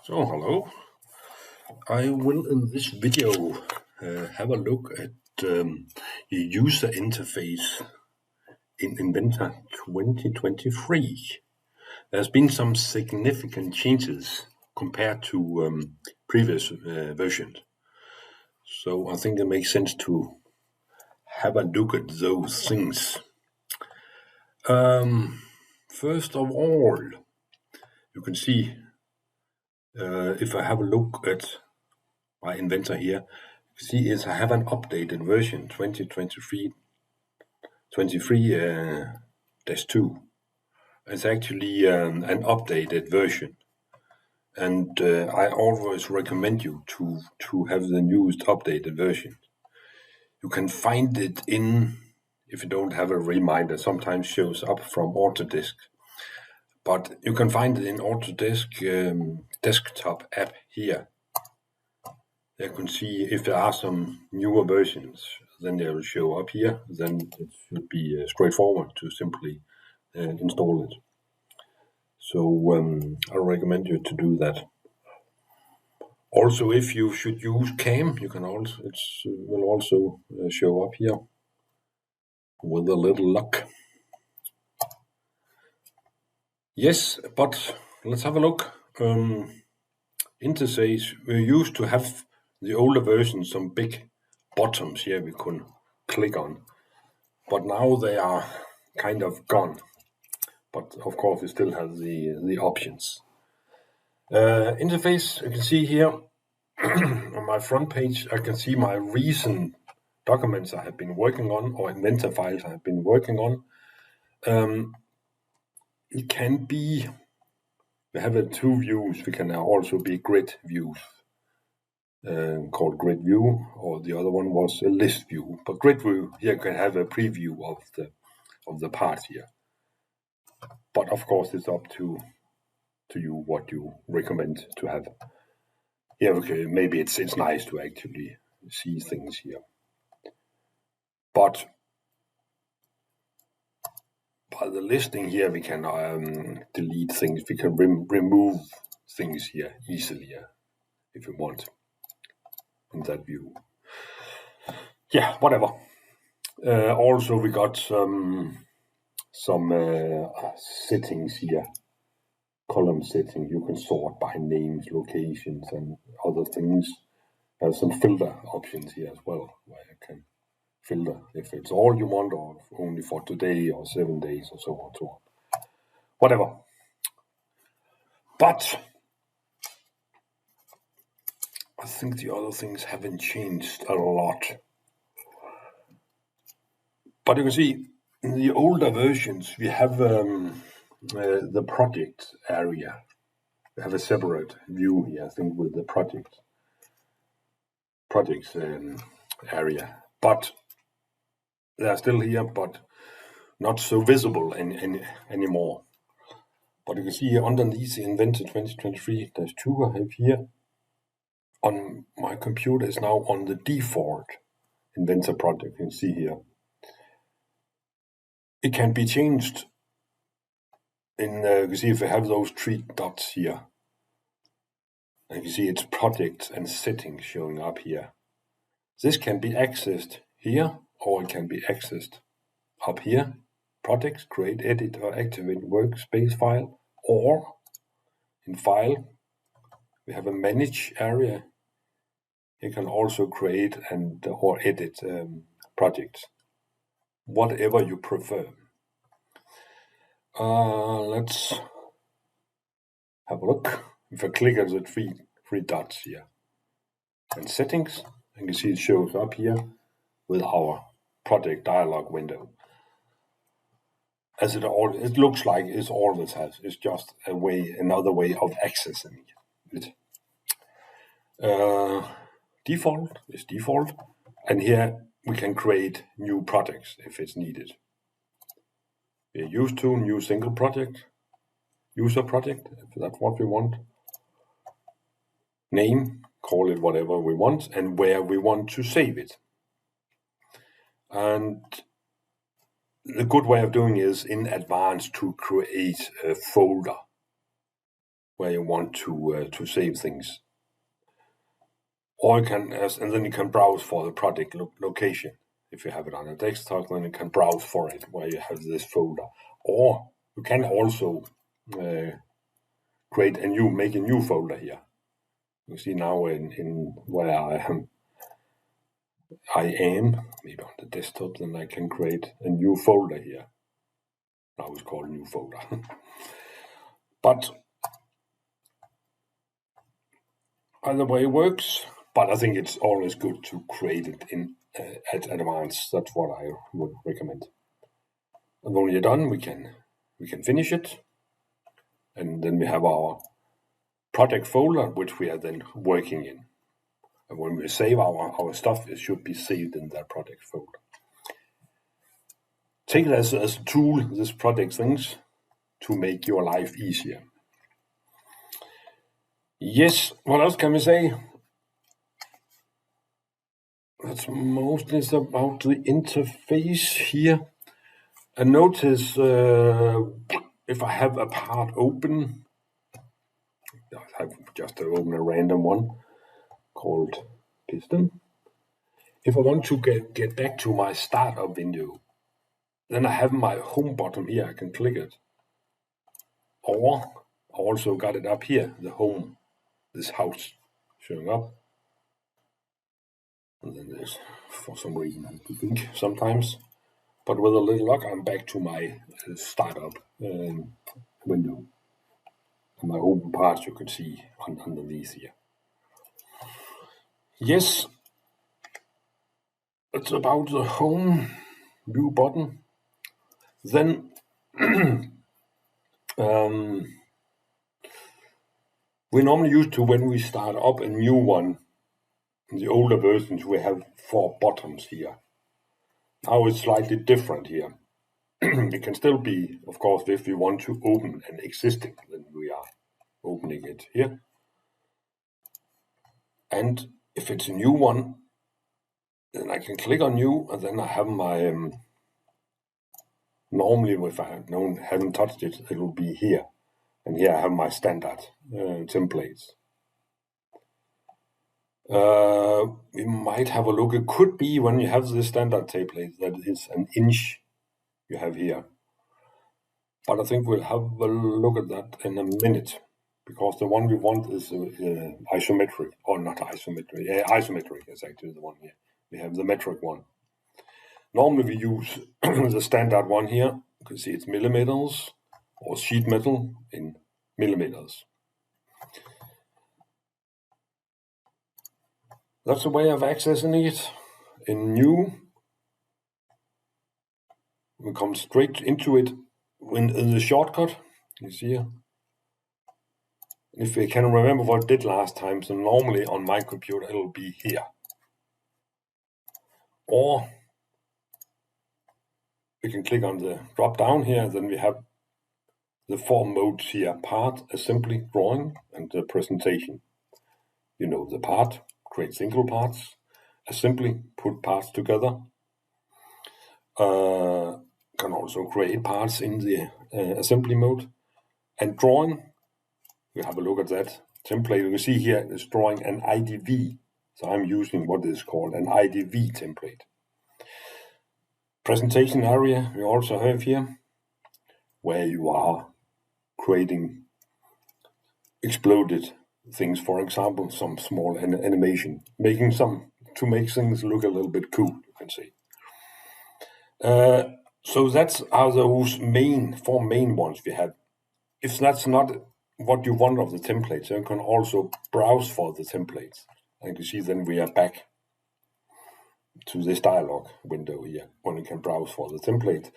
So hello, I will in this video have a look at the user interface in Inventor 2023. There's been some significant changes compared to previous versions. So I think it makes sense to have a look at those things. First of all, you can see if I have a look at my Inventor here, you see is I have an updated version 2023 23-2. It's actually an updated version, and I always recommend you to have the newest updated version. You can find it in, if you don't have a reminder, sometimes shows up from Autodesk, but you can find it in Autodesk desktop app here. You can see if there are some newer versions, then they will show up here. Then it should be straightforward to simply install it. So I recommend you to do that. Also, if you should use CAM, you can also will also show up here with a little luck. Yes, but let's have a look. Interface, we used to have the older version, some big buttons here we could click on, but now they are kind of gone. But of course, we still have the options. Interface, you can see here on my front page, I can see my recent documents I have been working on, or Inventor files I have been working on. It can be, we have two views. We can also be grid views, called grid view, or the other one was a list view. But grid view here can have a preview of the part here. But of course, it's up to you what you recommend to have. Yeah, okay, maybe it's nice to actually see things here. But by the listing here, we can delete things. We can remove things here easily if you want in that view. Yeah, whatever. Also, we got some settings here. Column setting, you can sort by names, locations, and other things. There's some filter options here as well, where you can filter if it's all you want or only for today or 7 days or so on. Whatever. But I think the other things haven't changed a lot. But you can see in the older versions, we have the project area. We have a separate view here, I think, with the projects area. But they are still here, but not so visible anymore. But you can see here underneath the Inventor 2023-2 I have here on my computer is now on the default Inventor project. You can see here. It can be changed in, you can see if we have those three dots here. And you can see it's projects and settings showing up here. This can be accessed here, or it can be accessed up here. Projects, create, edit, or activate workspace file, or in file, we have a manage area. You can also create and or edit projects, whatever you prefer. Let's have a look. If I click on the three dots here and settings, you can see it shows up here with our project dialog window. As it looks like it always has. It's just another way of accessing it. Default is default, and here we can create new projects if it's needed. We're used to new single project, user project, if that's what we want. Name, call it whatever we want, and where we want to save it. And the good way of doing is in advance to create a folder. where you want to save things. Or you can, and then you can browse for the project location. If you have it on a desktop, then you can browse for it where you have this folder. Or you can also make a new folder here. You see now in where I am, maybe on the desktop, then I can create a new folder here. Now it's called new folder. But either way works, but I think it's always good to create it in at advance. That's what I would recommend. And when you're done, we can finish it, and then we have our project folder, which we are then working in. And when we save our stuff, it should be saved in that project folder. Take it as a tool, this project things, to make your life easier. Yes, what else can we say? That's mostly about the interface here. And notice if I have a part open, I have just to open a random one called piston. If I want to get back to my startup window, then I have my home button here. I can click it. Or I also got it up here, the home, this house showing up. And then there's, for some reason, I have to think sometimes. But with a little luck, I'm back to my startup window. And my open parts you can see underneath here. Yes, it's about the home view button. Then we normally used to, when we start up a new one, in the older versions, we have 4 buttons here. Now it's slightly different here. It can still be, of course, if we want to open an existing, then we are opening it here. And if it's a new one, then I can click on new, and then I have my, normally if I haven't touched it, it will be here. And here I have my standard templates. We might have a look. It could be when you have the standard template that is an inch you have here. But I think we'll have a look at that in a minute, because the one we want is isometric, or not isometric. Isometric is actually the one here. We have the metric one. Normally we use the standard one here. You can see it's millimeters, or sheet metal in millimeters. That's a way of accessing it. In new, we come straight into it in the shortcut. You see here. If we can remember what I did last time, so normally on my computer it'll be here. Or we can click on the drop down here, then we have the 4 modes here: part, assembly, drawing, and the presentation. You know the part, create single parts. Assembly, put parts together. Can also create parts in the assembly mode. And drawing, we have a look at that template. You can see here is drawing an IDV. So I'm using what is called an IDV template. Presentation area we also have here, where you are creating exploded things, for example, some small animation, to make things look a little bit cool, you can see. So that's are those 4 main ones we have. If that's not what you want of the templates, you can also browse for the templates. And you see then we are back to this dialog window here, when you can browse for the template.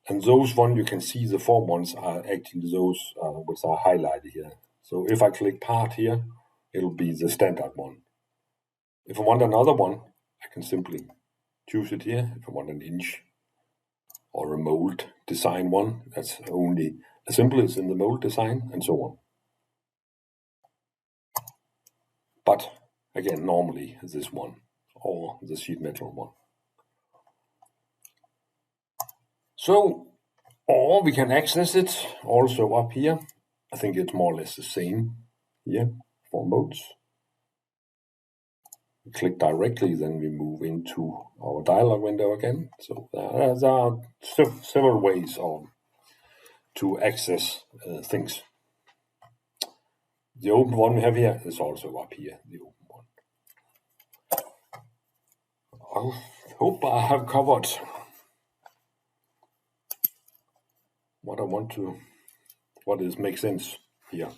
And those ones you can see, the 4 ones are actually those which are highlighted here. So if I click part here, it'll be the standard one. If I want another one, I can simply choose it here. If I want an inch or a mold design one, that's only assemblies in the mold design, and so on. But again, normally this one or the sheet metal one. So, or we can access it also up here I think it's more or less the same here for modes. We click directly, then we move into our dialog window again. So there are several ways to access things. The open one we have here is also up here, the open one. I hope I have covered what makes sense here.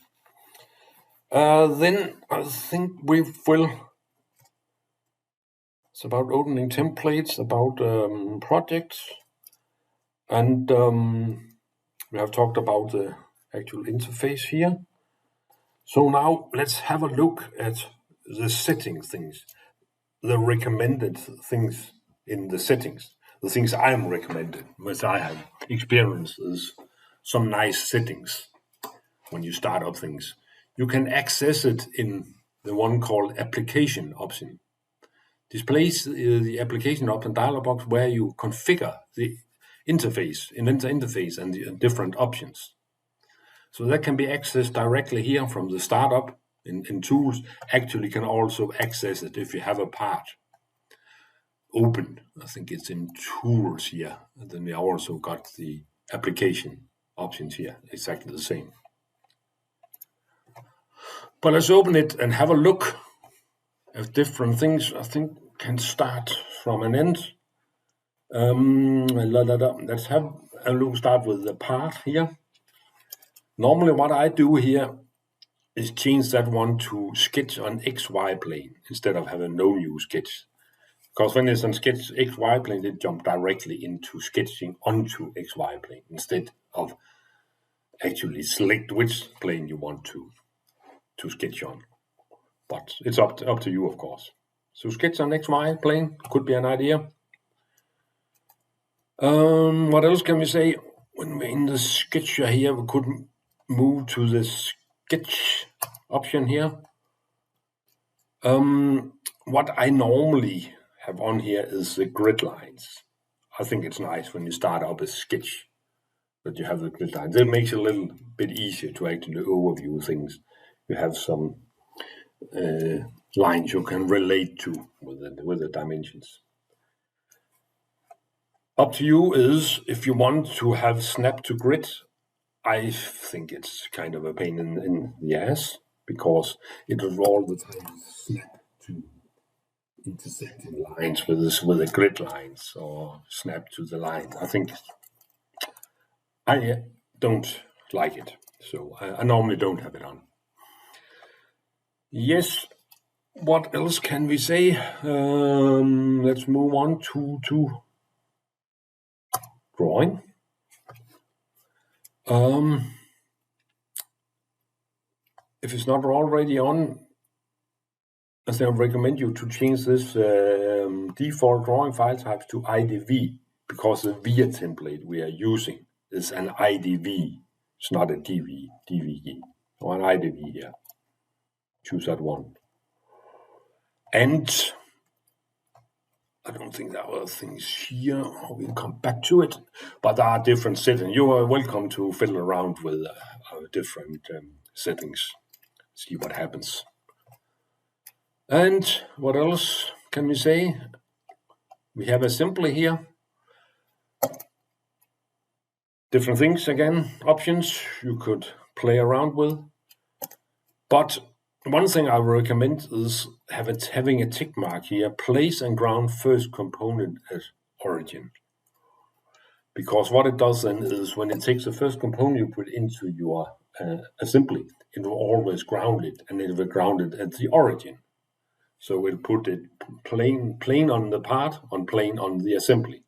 Then I think we will. It's about opening templates, about projects, and we have talked about the actual interface here. So now let's have a look at the setting things, the recommended things in the settings, the things I'm recommended, which I have experienced is some nice settings when you start up things. You can access it in the one called application option. Displays the application option dialog box where you configure the interface, Inventor interface, and the different options. So that can be accessed directly here from the startup in tools. Actually, can also access it if you have a part open. I think it's in tools here. And then we also got the application options here, exactly the same. But let's open it and have a look at different things. I think can start from an end. Let's have a look. Start with the part here. Normally, what I do here is change that one to sketch on XY plane instead of having no new sketch. Because when it's on sketch XY plane, it jumps directly into sketching onto XY plane instead of actually select which plane you want to sketch on. But it's up to you, of course. So sketch on XY plane could be an idea. What else can we say? When we're in the sketcher here, we could move to the sketch option here. What I normally have on here is the grid lines. I think it's nice when you start up a sketch that you have the grid lines. It makes it a little bit easier to actually overview things. You have some lines you can relate to with the dimensions. Up to you is if you want to have snap to grid. I think it's kind of a pain in the ass because it will all the time snap to intersecting lines with the grid lines or snap to the line. I think I don't like it, so I normally don't have it on. Yes, what else can we say? Let's move on to drawing. If it's not already on, I recommend you to change this default drawing file types to IDV because the VIA template we are using is an IDV. It's not a DVG or an IDV here. Choose that one. And I don't think there are things here. We'll come back to it. But there are different settings. You are welcome to fiddle around with different settings. See what happens. And what else can we say? We have assembly here. Different things again, options you could play around with. But one thing I recommend is having a tick mark here, place and ground first component at origin. Because what it does then is when it takes the first component you put into your assembly, it will always ground it, and it will ground it at the origin. So we'll put it plane on the part, on plane on the assembly.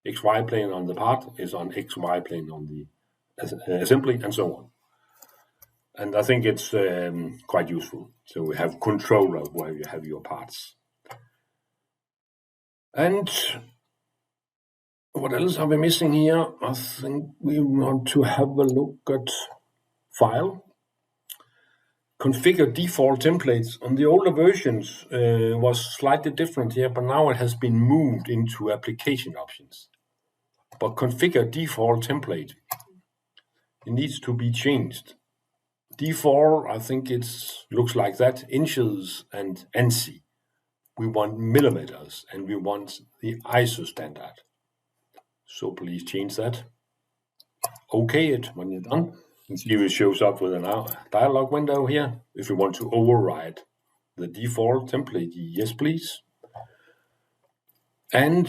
XY plane on the part is on XY plane on the assembly, and so on. And I think it's quite useful. So we have control of where you have your parts. And what else are we missing here? I think we want to have a look at file. Configure default templates. On the older versions was slightly different here, but now it has been moved into application options. But configure default template. It needs to be changed. D4, I think it looks like that, inches and ANSI. We want millimeters, and we want the ISO standard. So please change that. OK it when you're done. And see if it shows up with a dialog window here. If you want to override the default template, yes, please. And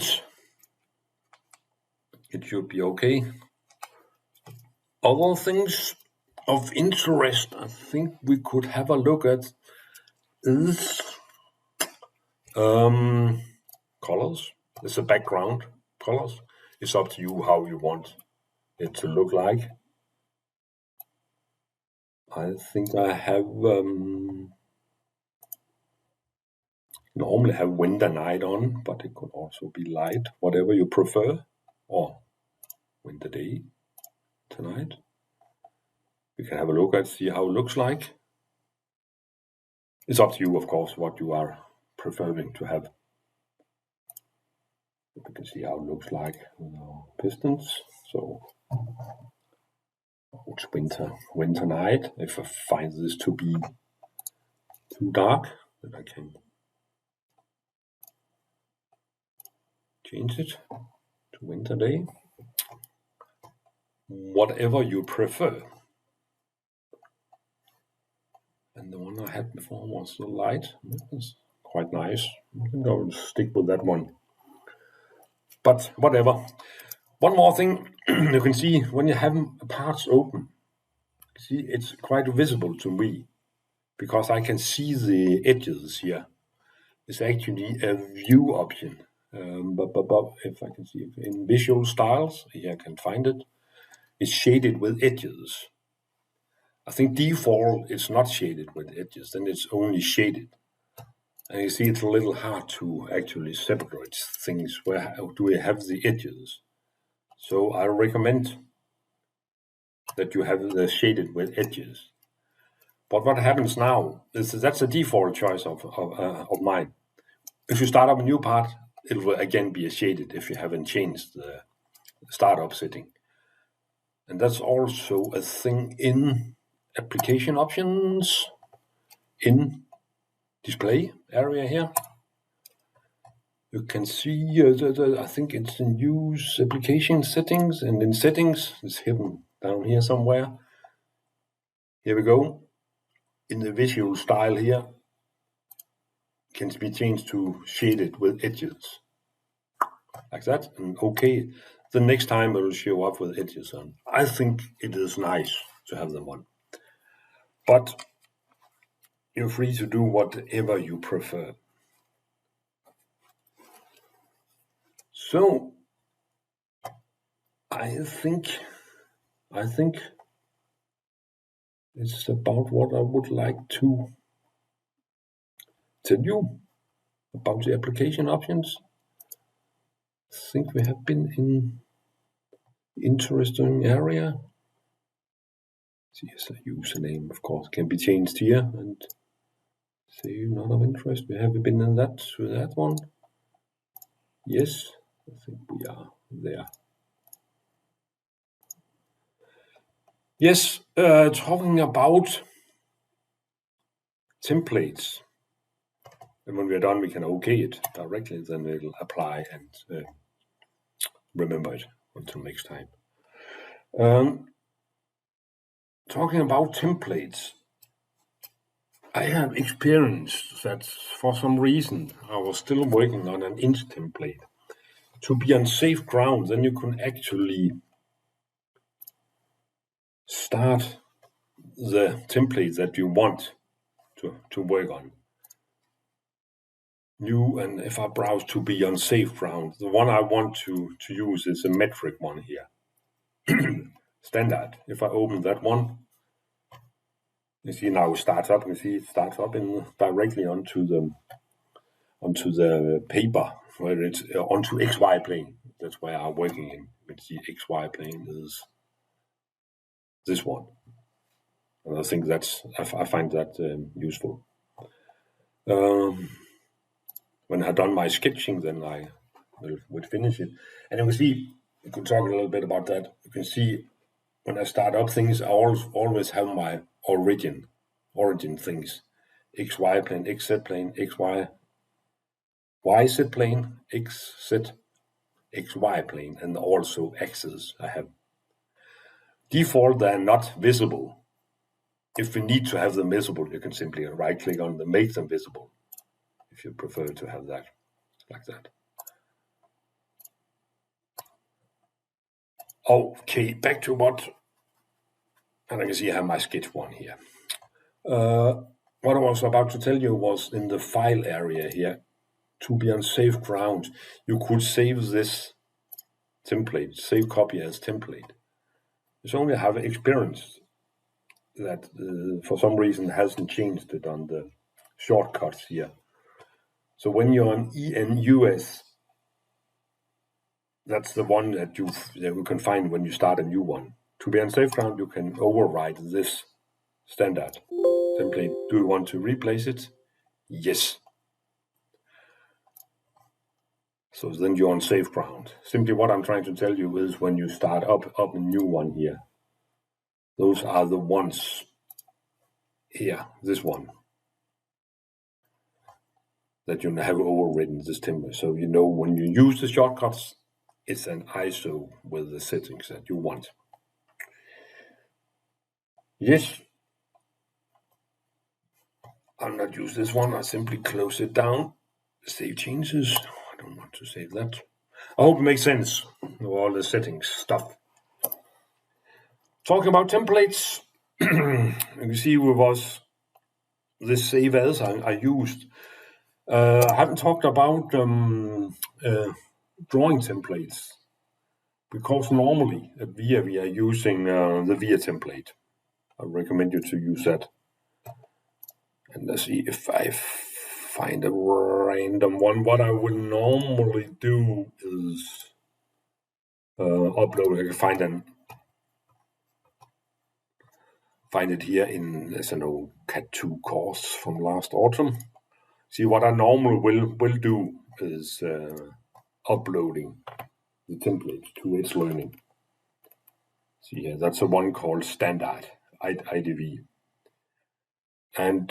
it should be OK. Other things of interest, I think we could have a look at is colors. It's a background colors. It's up to you how you want it to look like. I think I have normally have winter night on, but it could also be light, whatever you prefer, or winter day tonight. We can have a look at see how it looks like. It's up to you, of course, what you are preferring to have. We can see how it looks like with our pistons. So it's winter night. If I find this to be too dark, then I can change it to winter day. Whatever you prefer. And the one I had before was the light. It's quite nice. I think I will stick with that one. But whatever. One more thing you can see when you have parts open. See, it's quite visible to me because I can see the edges here. It's actually a view option. But if I can see it in visual styles, here I can find it. It's shaded with edges. I think default is not shaded with edges, then it's only shaded. And you see it's a little hard to actually separate things. Where do we have the edges? So I recommend that you have the shaded with edges. But what happens now is that's a default choice of mine. If you start up a new part, it will again be shaded if you haven't changed the startup setting. And that's also a thing in application options in display area here. You can see I think it's in use application settings, and in settings it's hidden down here somewhere. Here we go. In the visual style here, can be changed to shaded with edges. Like that, and OK. The next time it will show up with edges on. I think it is nice to have them on. But you're free to do whatever you prefer. So I think it's about what I would like to tell you about the application options. I think we have been in interesting area. Yes, a username, of course, can be changed here and say not of interest. We have been in that to that one. Yes, I think we are there. Yes, talking about templates. And when we're done, we can OK it directly, then it'll apply and remember it until next time. Talking about templates, I have experienced that for some reason I was still working on an int template. To be on safe ground, then you can actually start the template that you want to work on. New, and if I browse to be on safe ground, the one I want to use is a metric one here. Standard. If I open that one, you see now it starts up. You see it starts up directly onto the paper where it's onto XY plane. That's where I'm working in. You see XY plane is this one, and I think I find that useful. When I've done my sketching, then I would finish it. And you can see, you can talk a little bit about that. You can see when I start up things, I always have my origin things. XY plane, XZ plane, XY, YZ plane, XZ, XY plane, and also axes I have. Default, they're not visible. If we need to have them visible, you can simply right click on them, make them visible, if you prefer to have that like that. Okay, back to what, and I can see I have my sketch one here. What I was about to tell you was in the file area here, to be on safe ground, you could save this template, save copy as template. It's only I have experienced that for some reason hasn't changed it on the shortcuts here. So when you're on ENUS, that's the one that you can find when you start a new one. To be on safe ground, you can override this standard template. Do you want to replace it? Yes. So then you're on safe ground. Simply what I'm trying to tell you is when you start up a new one here, those are the ones here, this one, that you have overridden this template. So you know when you use the shortcuts, it's an ISO with the settings that you want. Yes. I'll not use this one. I simply close it down. Save changes. I don't want to save that. I hope it makes sense with all the settings stuff. Talking about templates, you can see what was this save as I used. I haven't talked about drawing templates because normally at VIA we are using the VIA template. I recommend you to use that. And let's see if I find a random one. What I would normally do is upload. I can find it here in as an old Cat2 course from last autumn. See, what I normally will do is uploading the template to its learning. See here, that's the one called standard IDV. And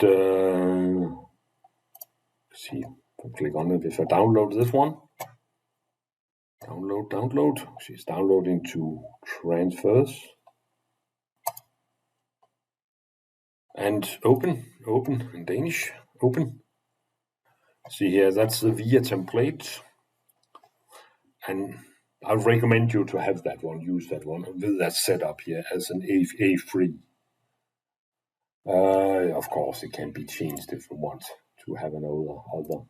see, if I click on it, if I download this one, download. She's downloading to transfers. And open in Danish, open. See here, that's the VIA template. And I recommend you to have that one, use that one with that setup here as an A3. Of course, it can be changed if you want to have another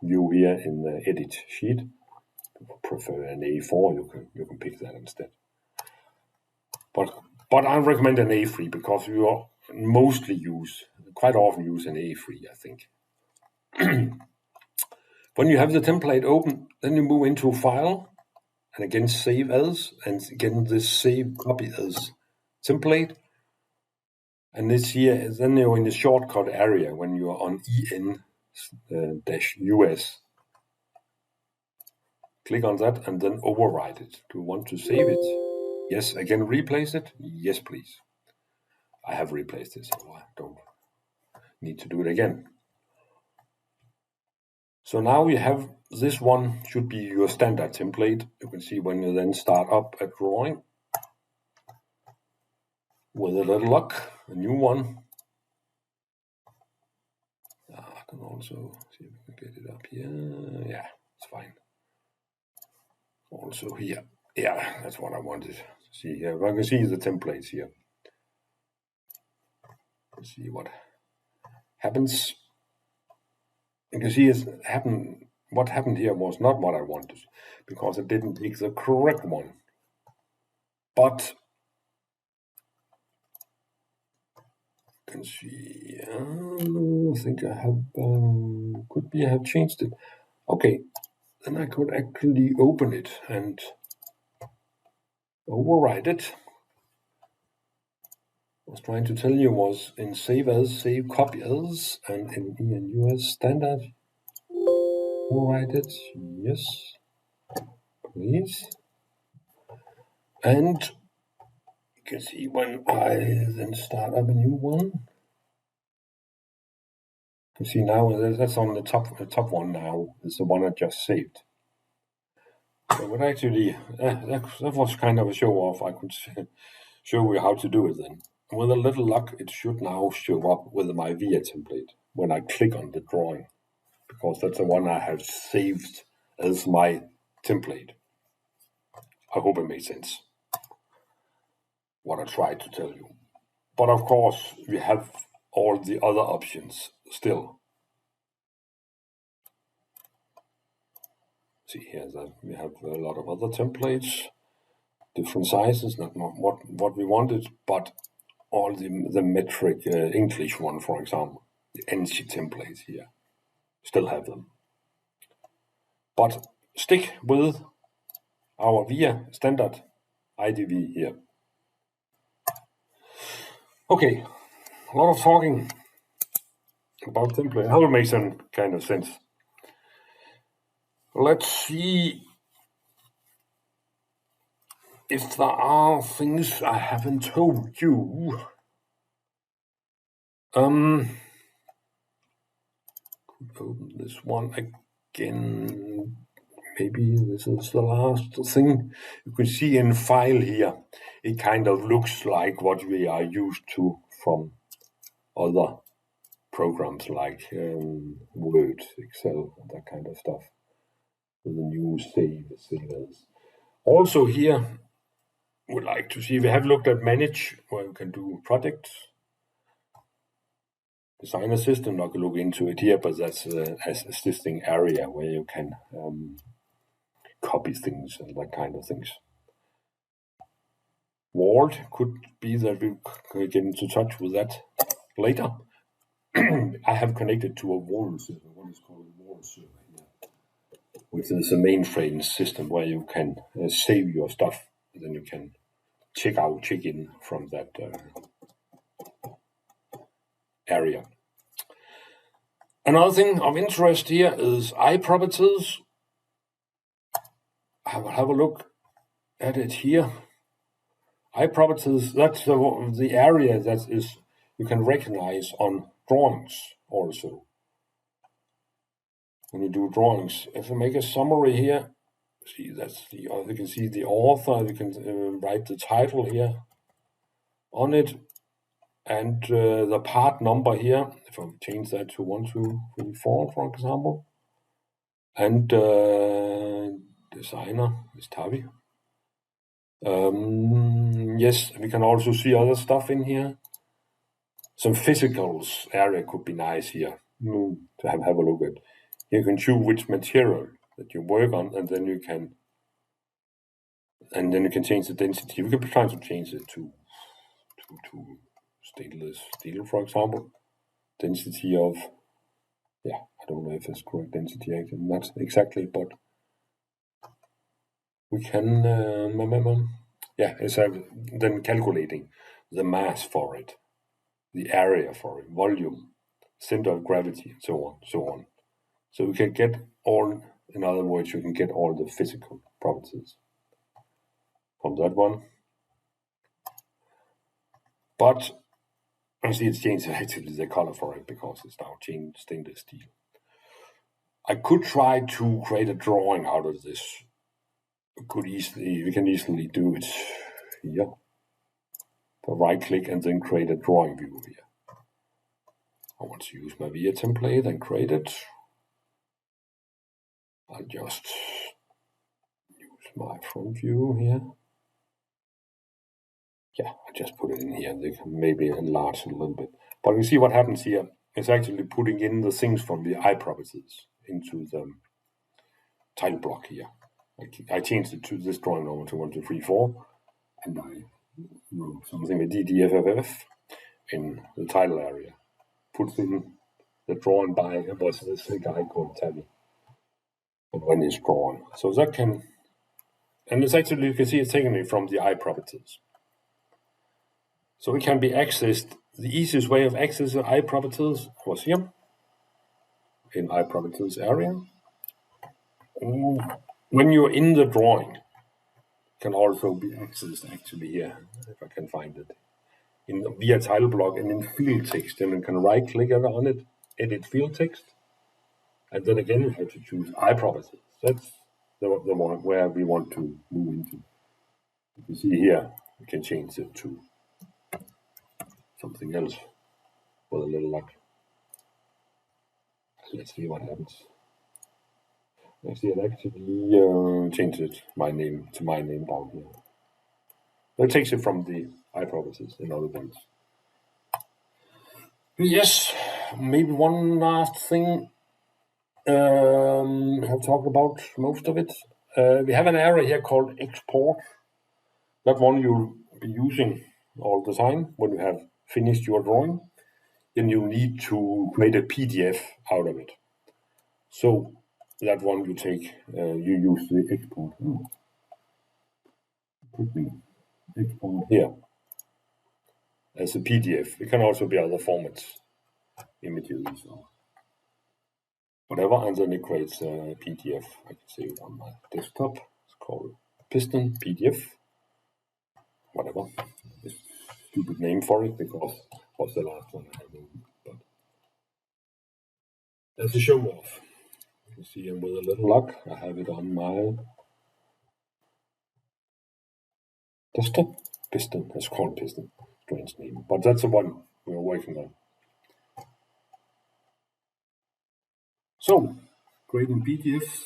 view here in the edit sheet. If you prefer an A4, you can pick that instead. But I recommend an A3 because you are quite often use an A3, I think. When you have the template open, then you move into File, and again Save As, and again this Save Copy As template. And this here, then you're in the shortcut area when you are on EN-US. Click on that and then override it. Do you want to save it? Yes. Again, replace it? Yes, please. I have replaced it, so I don't need to do it again. So now you have this one should be your standard template. You can see when you then start up a drawing with a little luck, a new one. I can also see if we can get it up here. Yeah, it's fine. Also here. Yeah, that's what I wanted to see here. I can see the templates here. Let's see what happens. You can see what happened here was not what I wanted because it didn't pick the correct one. But you can see, I think I have, could be I have changed it. Okay, then I could actually open it and override it. I was trying to tell you was in Save As, Save Copy As, and in ENUS Standard. Override it, yes, please. And can see when I then start up a new one. You can see now that's on the top one now. It's the one I just saved. So what actually that was kind of a show off. I could show you how to do it then. With a little luck, it should now show up with my VIA template when I click on the drawing, because that's the one I have saved as my template. I hope it makes sense what I tried to tell you. But of course, we have all the other options still. See here that we have a lot of other templates, different sizes, not what we wanted, but all the metric English one, for example, the NC templates here, still have them. But stick with our VIA standard IDV here. Okay, a lot of talking about template. How it makes some kind of sense. Let's see if there are things I haven't told you. Open this one again. Maybe this is the last thing. You can see in file here, it kind of looks like what we are used to from other programs like Word, Excel, and that kind of stuff. With the new savers. Also here, would like to see, we have looked at manage, where you can do projects. Design a system, not going to look into it here, but that's an assisting area where you can copy things and that kind of things. Vault could be that we could get into touch with that later. I have connected to a Vault server, what is called a Vault server here, which is a mainframe system where you can save your stuff, and then you can check in from that area. Another thing of interest here is iProperties. I will have a look at it here. iProperties, that's the area that is you can recognize on drawings also. When you do drawings, if I make a summary here, see that's the you can see the author. You can write the title here on it, and the part number here. If I change that to 1, 2, 3, 4, for example, and designer is Tavi. Yes, we can also see other stuff in here. Some physicals area could be nice here to have a look at. You can choose which material that you work on, and then you can change the density. We could be trying to change it to stainless steel, for example. Density of, I don't know if it's correct density, actually, not exactly, but we can, it's then calculating the mass for it, the area for it, volume, center of gravity, and so on. So we can get all, in other words, you can get all the physical properties from that one. But I see it's changed actually the color for it because it's now changed stainless steel. I could try to create a drawing out of this. We can easily do it here. So right click and then create a drawing view here. I want to use my VIA template and create it. I'll just use my front view here. I just put it in here. They can maybe enlarge it a little bit. But you see what happens here. It's actually putting in the things from the iProperties into the title block here. I changed it to this drawing number to 1, 2, 3, 4, and I wrote something with DDFFF in the title area. Puts in the drawing by was this guy called Tabby. And when it's drawn. So that can, and it's actually, you can see it's taken it from the iProperties. So it can be accessed. The easiest way of accessing iProperties was here in iProperties area. When you're in the drawing, can also be accessed actually here, if I can find it, via title block and in field text. And you can right click on it, edit field text, and then again you have to choose iProperties. That's the one where we want to move into. You see here, we can change it to something else with a little luck. Let's see what happens. Actually, it actually changed it, my name down here. It takes it from the iProperties, in other words. Yes, maybe one last thing. We have talked about most of it. We have an area here called export. That one you'll be using all the time when you have finished your drawing. Then you need to create a PDF out of it. So that one you take, you use the export. Could be export here as a PDF. It can also be other formats, images or whatever, and then it creates a PDF. I can save it on my desktop. It's called Piston PDF. Whatever. It's a stupid name for it because it was the last one I had. But as a show off. You see, and with a little luck, I have it on my desktop. Piston. It's called Piston. Strange name. But that's the one we're working on. So, creating PDFs.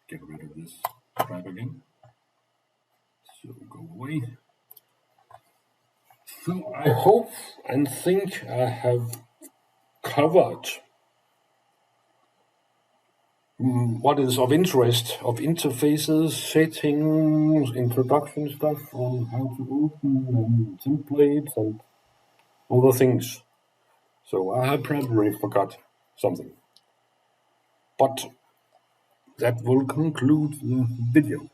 Get rid of this crap again. So go away. So I hope and think I have covered what is of interest of interfaces, settings, introduction stuff on how to open and templates and other things. So I have probably forgot something. But that will conclude the video.